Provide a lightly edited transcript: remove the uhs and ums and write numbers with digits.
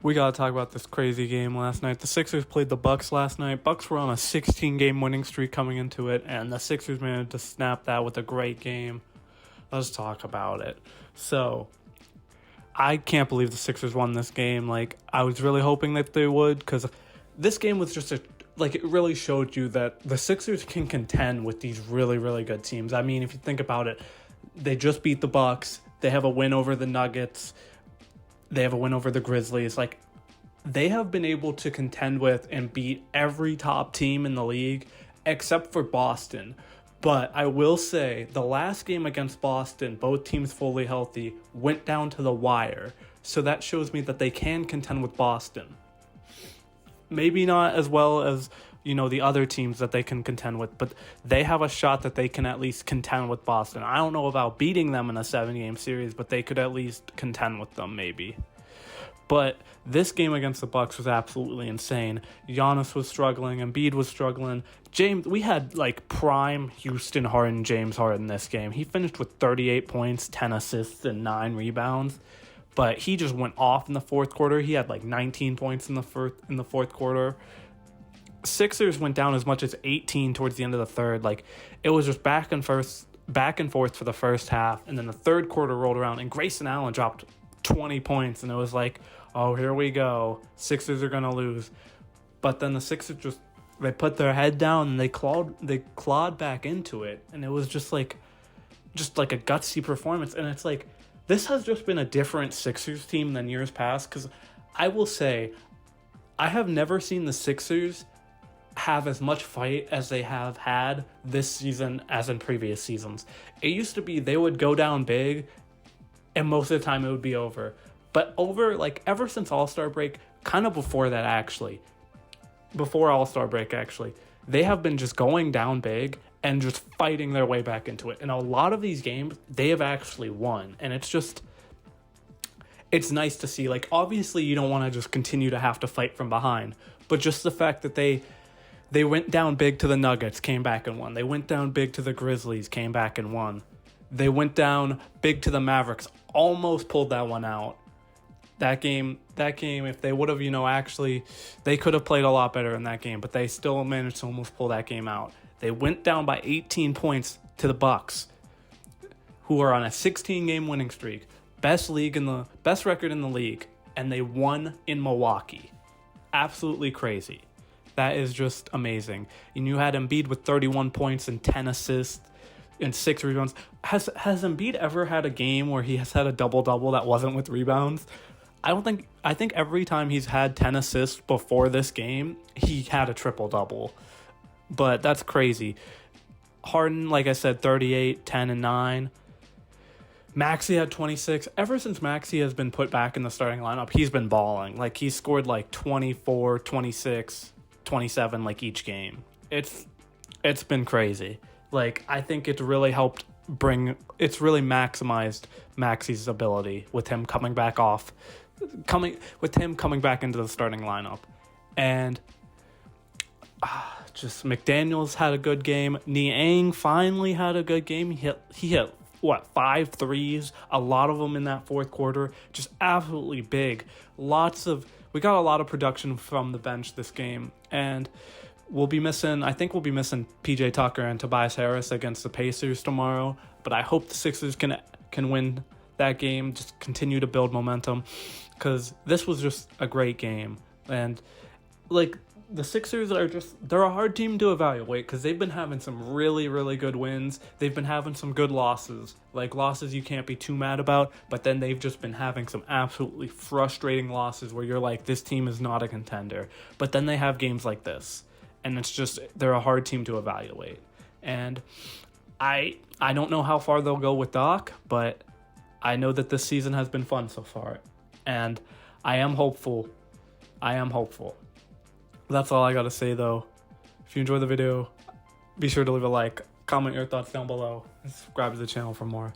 We gotta talk about this crazy game last night. The Sixers played the Bucks last night. Bucks were on a 16-game winning streak coming into it, and the Sixers managed to snap that with a great game. Let's talk about it. So, I can't believe the Sixers won this game. I was really hoping that they would, because this game was just it really showed you that the Sixers can contend with these really, really good teams. I mean, if you think about it, they just beat the Bucks. They have a win over the Nuggets. They have a win over the Grizzlies. They have been able to contend with and beat every top team in the league except for Boston. But I will say, the last game against Boston, both teams fully healthy, went down to the wire. So that shows me that they can contend with Boston. Maybe not as well as, the other teams that they can contend with, but they have a shot that they can at least contend with Boston. I don't know about beating them in a 7-game series, but they could at least contend with them, maybe. But this game against the Bucks was absolutely insane. Giannis was struggling, Embiid was struggling. We had prime Houston Harden, James Harden this game. He finished with 38 points, 10 assists, and 9 rebounds. But he just went off in the fourth quarter. He had 19 points in the fourth quarter. Sixers went down as much as 18 towards the end of the third. It was just back and forth for the first half, and then the third quarter rolled around, and Grayson Allen dropped 20 points, and it was oh, here we go. Sixers are gonna lose. But then the Sixers they put their head down and they clawed back into it, and it was just a gutsy performance. And it's this has just been a different Sixers team than years past, because I will say I have never seen the Sixers have as much fight as they have had this season as in previous seasons. It used to be they would go down big and most of the time it would be over. But ever since All-Star break, kind of before All-Star break, they have been just going down big and just fighting their way back into it. And a lot of these games, they have actually won. And it's nice to see. Obviously, you don't want to just continue to have to fight from behind. But just the fact that they went down big to the Nuggets, came back and won. They went down big to the Grizzlies, came back and won. They went down big to the Mavericks, almost pulled that one out. That game, if they would have, they could have played a lot better in that game, but they still managed to almost pull that game out. They went down by 18 points to the Bucks, who are on a 16-game winning streak, best record in the league, and they won in Milwaukee. Absolutely crazy. That is just amazing. And you had Embiid with 31 points and 10 assists and 6 rebounds. Has Embiid ever had a game where he has had a double-double that wasn't with rebounds? I think every time he's had 10 assists before this game, he had a triple-double. But that's crazy. Harden, like I said, 38, 10, and 9. Maxey had 26. Ever since Maxey has been put back in the starting lineup, he's been balling. He scored 24, 26, 27 each game. It's been crazy. I think it's really maximized Maxey's ability with him coming back into the starting lineup. And just McDaniels had a good We Niang finally had a good game. He hit 5 threes, a lot of them in that fourth quarter, just absolutely big. We got a lot of production from the bench this game, and we'll be missing PJ Tucker and Tobias Harris against the Pacers tomorrow, but I hope the Sixers can win that game, just continue to build momentum, because this was just a great game. And the Sixers they're a hard team to evaluate, because they've been having some really, really good wins. They've been having some good losses, losses you can't be too mad about, but then they've just been having some absolutely frustrating losses where you're this team is not a contender. But then they have games like this, and they're a hard team to evaluate. And I don't know how far they'll go with Doc, but I know that this season has been fun so far, and I am hopeful. That's all I gotta say, though. If you enjoyed the video, be sure to leave a like, comment your thoughts down below, and subscribe to the channel for more.